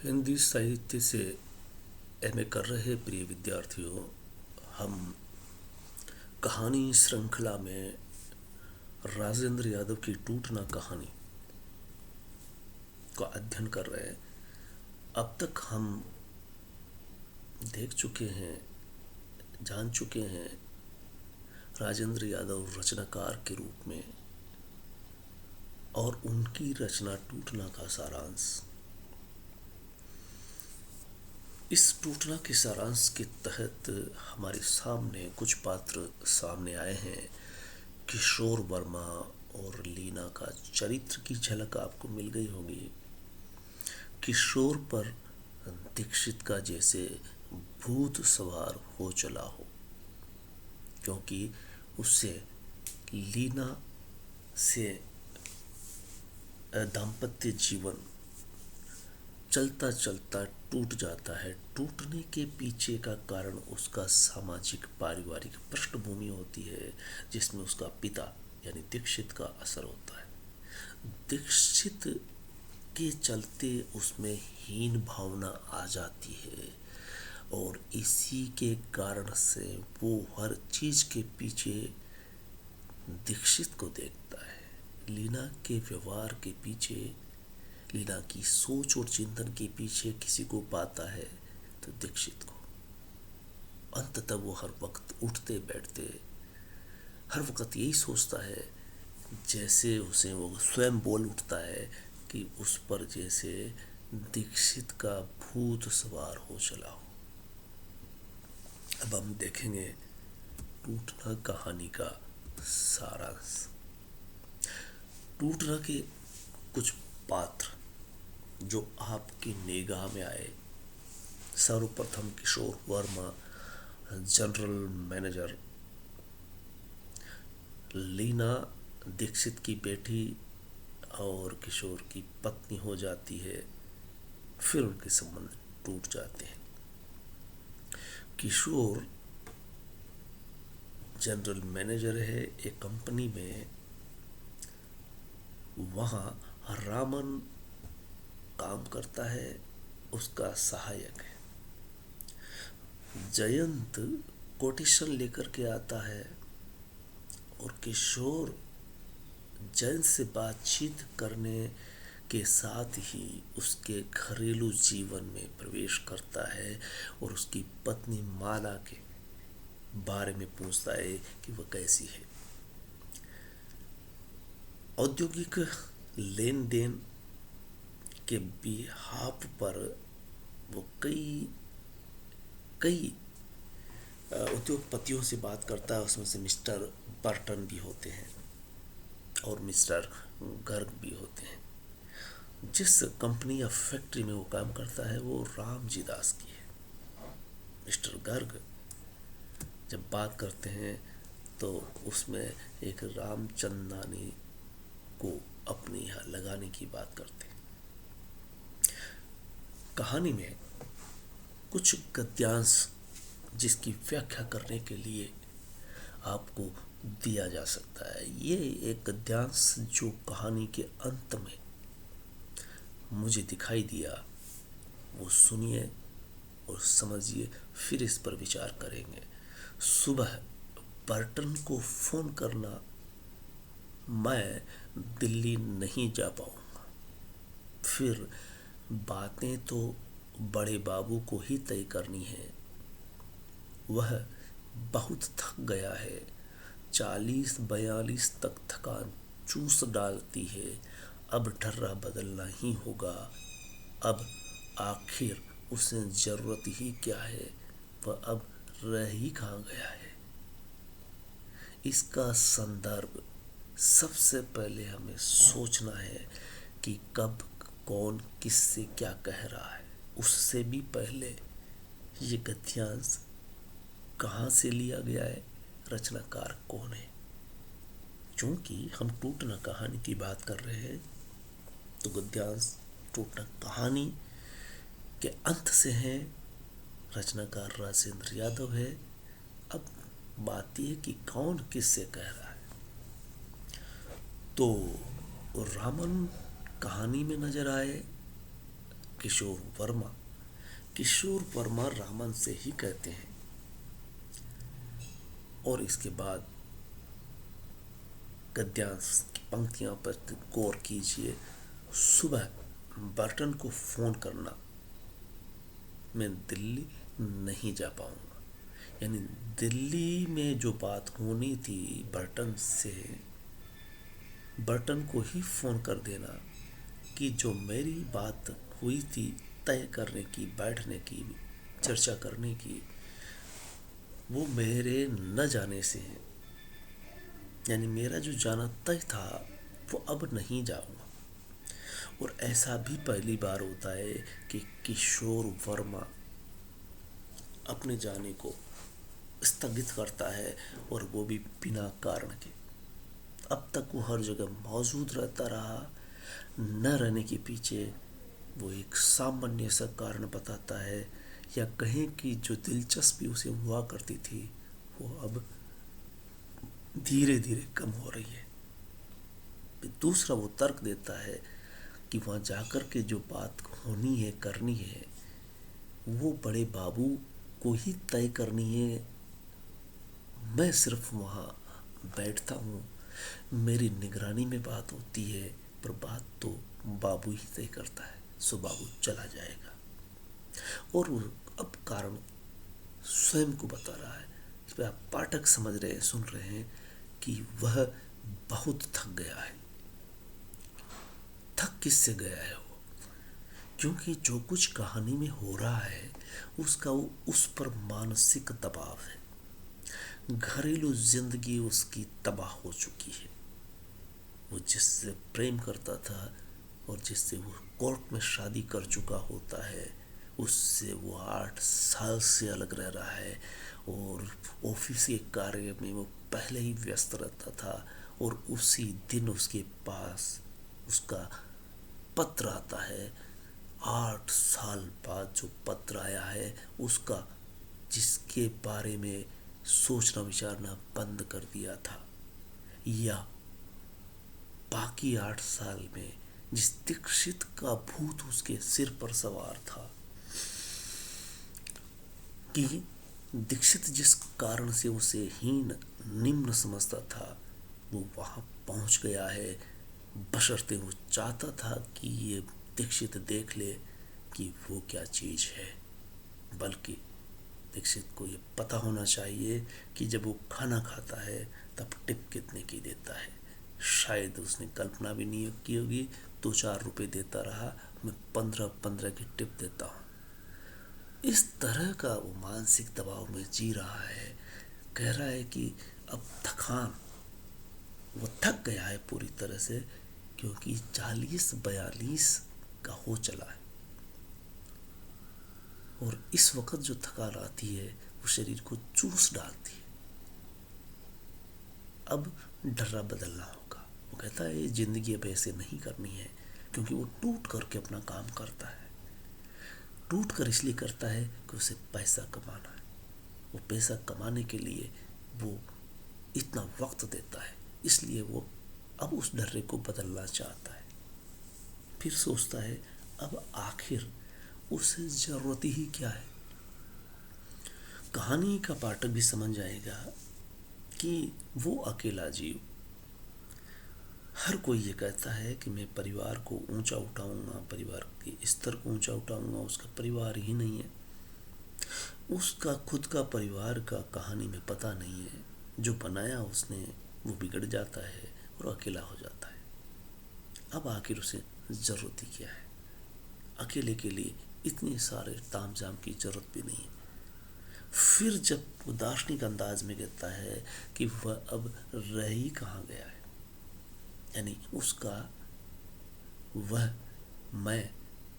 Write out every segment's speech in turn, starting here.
हिंदी साहित्य से एमए कर रहे प्रिय विद्यार्थियों, हम कहानी श्रृंखला में राजेंद्र यादव की टूटना कहानी का अध्ययन कर रहे हैं। अब तक हम देख चुके हैं, जान चुके हैं राजेंद्र यादव रचनाकार के रूप में और उनकी रचना टूटना का सारांश। इस टूटना के सारांश के तहत हमारे सामने कुछ पात्र सामने आए हैं। किशोर वर्मा और लीना का चरित्र की झलक आपको मिल गई होगी। किशोर पर दीक्षित का जैसे भूत सवार हो चला हो, क्योंकि उससे लीना से दाम्पत्य जीवन चलता चलता टूट जाता है। टूटने के पीछे का कारण उसका सामाजिक पारिवारिक पृष्ठभूमि होती है, जिसमें उसका पिता यानी दीक्षित का असर होता है। दीक्षित के चलते उसमें हीन भावना आ जाती है और इसी के कारण से वो हर चीज के पीछे दीक्षित को देखता है। लीना के व्यवहार के पीछे, लीना की सोच और चिंतन के पीछे किसी को पाता है तो दीक्षित को। अंततः वो हर वक्त उठते बैठते हर वक्त यही सोचता है, जैसे उसे वो स्वयं बोल उठता है कि उस पर जैसे दीक्षित का भूत सवार हो चला हो। अब हम देखेंगे टूटना कहानी का सारांश। टूटना के कुछ पात्र जो आपकी निगाह में आए। सर्वप्रथम किशोर वर्मा, जनरल मैनेजर। लीना दीक्षित की बेटी और किशोर की पत्नी हो जाती है, फिर उनके संबंध टूट जाते हैं। किशोर जनरल मैनेजर है एक कंपनी में, वहाँ रामन काम करता है, उसका सहायक है। जयंत कोटेशन लेकर के आता है और किशोर जयंत से बातचीत करने के साथ ही उसके घरेलू जीवन में प्रवेश करता है और उसकी पत्नी माला के बारे में पूछता है कि वह कैसी है। औद्योगिक लेन देन के बिहाफ पर वो कई उद्योगपतियों से बात करता है। उसमें से मिस्टर बर्टन भी होते हैं और मिस्टर गर्ग भी होते हैं। जिस कंपनी या फैक्ट्री में वो काम करता है वो रामजी दास की है। मिस्टर गर्ग जब बात करते हैं तो उसमें एक रामचंदानी को अपने यहाँ लगाने की बात करते हैं। कहानी में कुछ गद्यांश जिसकी व्याख्या करने के लिए आपको दिया जा सकता है। ये एक गद्यांश जो कहानी के अंत में मुझे दिखाई दिया, वो सुनिए और समझिए, फिर इस पर विचार करेंगे। सुबह बर्टन को फोन करना, मैं दिल्ली नहीं जा पाऊंगा। फिर बातें तो बड़े बाबू को ही तय करनी है। वह बहुत थक गया है। 40-42 तक थकान चूस डालती है। अब ढर्रा बदलना ही होगा। अब आखिर उसे जरूरत ही क्या है, वह अब रह ही कहाँ गया है। इसका संदर्भ सबसे पहले हमें सोचना है कि कब कौन किससे क्या कह रहा है। उससे भी पहले ये गद्यांश कहाँ से लिया गया है, रचनाकार कौन है। क्योंकि हम टूटना कहानी की बात कर रहे हैं तो गद्यांश टूटना कहानी के अंत से है। रचनाकार राजेंद्र यादव है। अब बात यह कि कौन किससे कह रहा है। तो रामन कहानी में नजर आए किशोर वर्मा। किशोर वर्मा रामन से ही कहते हैं। और इसके बाद गद्यांश की पंक्तियों पर गौर कीजिए। सुबह बर्टन को फोन करना, मैं दिल्ली नहीं जा पाऊंगा। यानी दिल्ली में जो बात होनी थी बर्टन से, बर्टन को ही फोन कर देना कि जो मेरी बात हुई थी तय करने की, बैठने की, चर्चा करने की, वो मेरे न जाने से है। यानी मेरा जो जाना तय था वो अब नहीं जाऊंगा। और ऐसा भी पहली बार होता है कि किशोर वर्मा अपने जाने को स्थगित करता है, और वो भी बिना कारण के। अब तक वो हर जगह मौजूद रहता रहा, न रहने के पीछे वो एक सामान्य सा कारण बताता है, या कहें कि जो दिलचस्पी उसे हुआ करती थी वो अब धीरे धीरे कम हो रही है। दूसरा वो तर्क देता है कि वहाँ जाकर के जो बात होनी है, करनी है, वो बड़े बाबू को ही तय करनी है। मैं सिर्फ वहाँ बैठता हूँ, मेरी निगरानी में बात होती है, पर बात तो बाबू ही तय करता है। सो बाबू चला जाएगा। और वो अब कारण स्वयं को बता रहा है। इस पर आप पाठक समझ रहे हैं, सुन रहे हैं कि वह बहुत थक गया है। थक किससे गया है वो? क्योंकि जो कुछ कहानी में हो रहा है उसका वो उस पर मानसिक दबाव है। घरेलू जिंदगी उसकी तबाह हो चुकी है। वो जिससे प्रेम करता था और जिससे वो कोर्ट में शादी कर चुका होता है, उससे वो 8 साल से अलग रह रहा है। और ऑफिस के कार्य में वो पहले ही व्यस्त रहता था, और उसी दिन उसके पास उसका पत्र आता है। 8 साल बाद जो पत्र आया है उसका, जिसके बारे में सोचना विचारना बंद कर दिया था, या बाकी 8 साल में जिस दीक्षित का भूत उसके सिर पर सवार था, कि दीक्षित जिस कारण से उसे हीन निम्न समझता था वो वहां पहुंच गया है। बशर्ते वो चाहता था कि ये दीक्षित देख ले कि वो क्या चीज है। बल्कि दीक्षित को ये पता होना चाहिए कि जब वो खाना खाता है तब टिप कितने की देता है। शायद उसने कल्पना भी नहीं की होगी। 2-4 रुपए देता रहा, मैं 15-15 की टिप देता हूँ। इस तरह का वो मानसिक दबाव में जी रहा है। कह रहा है कि अब थकान, वो थक गया है पूरी तरह से, क्योंकि 40-42 का हो चला है। और इस वक्त जो थकान आती है वो शरीर को चूस डालती है। अब डर्रा बदलना होगा। वो कहता है ये जिंदगी अब ऐसे नहीं करनी है, क्योंकि वो टूट करके अपना काम करता है। टूट कर इसलिए करता है कि उसे पैसा कमाना है। वो पैसा कमाने के लिए वो इतना वक्त देता है, इसलिए वो अब उस डर्रे को बदलना चाहता है। फिर सोचता है अब आखिर उसे जरूरत ही क्या है। कहानी का पाठक भी समझ जाएगा कि वो अकेला जीव, हर कोई ये कहता है कि मैं परिवार को ऊंचा उठाऊंगा, परिवार के स्तर को ऊंचा उठाऊंगा। उसका परिवार ही नहीं है, उसका खुद का परिवार का कहानी में पता नहीं है। जो बनाया उसने वो बिगड़ जाता है और अकेला हो जाता है। अब आखिर उसे जरूरत ही क्या है। अकेले के लिए इतनी सारे तामझाम की जरूरत भी नहीं है। फिर जब वो दार्शनिक अंदाज में कहता है कि वह अब रह ही कहाँ गया है, यानी उसका वह मैं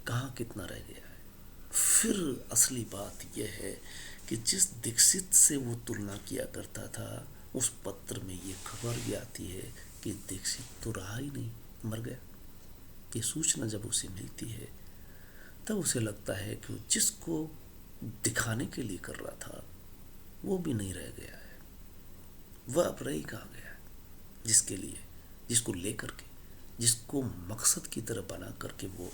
कहाँ कितना रह गया है। फिर असली बात यह है कि जिस दीक्षित से वो तुलना किया करता था, उस पत्र में ये खबर भी आती है कि दीक्षित तो रहा ही नहीं, मर गया। ये सूचना जब उसे मिलती है तब उसे लगता है कि जिसको दिखाने के लिए कर रहा था वो भी नहीं रह गया है। वह अब रह ही कहाँ गया है, जिसके लिए, जिसको लेकर के, जिसको मकसद की तरह बना करके वो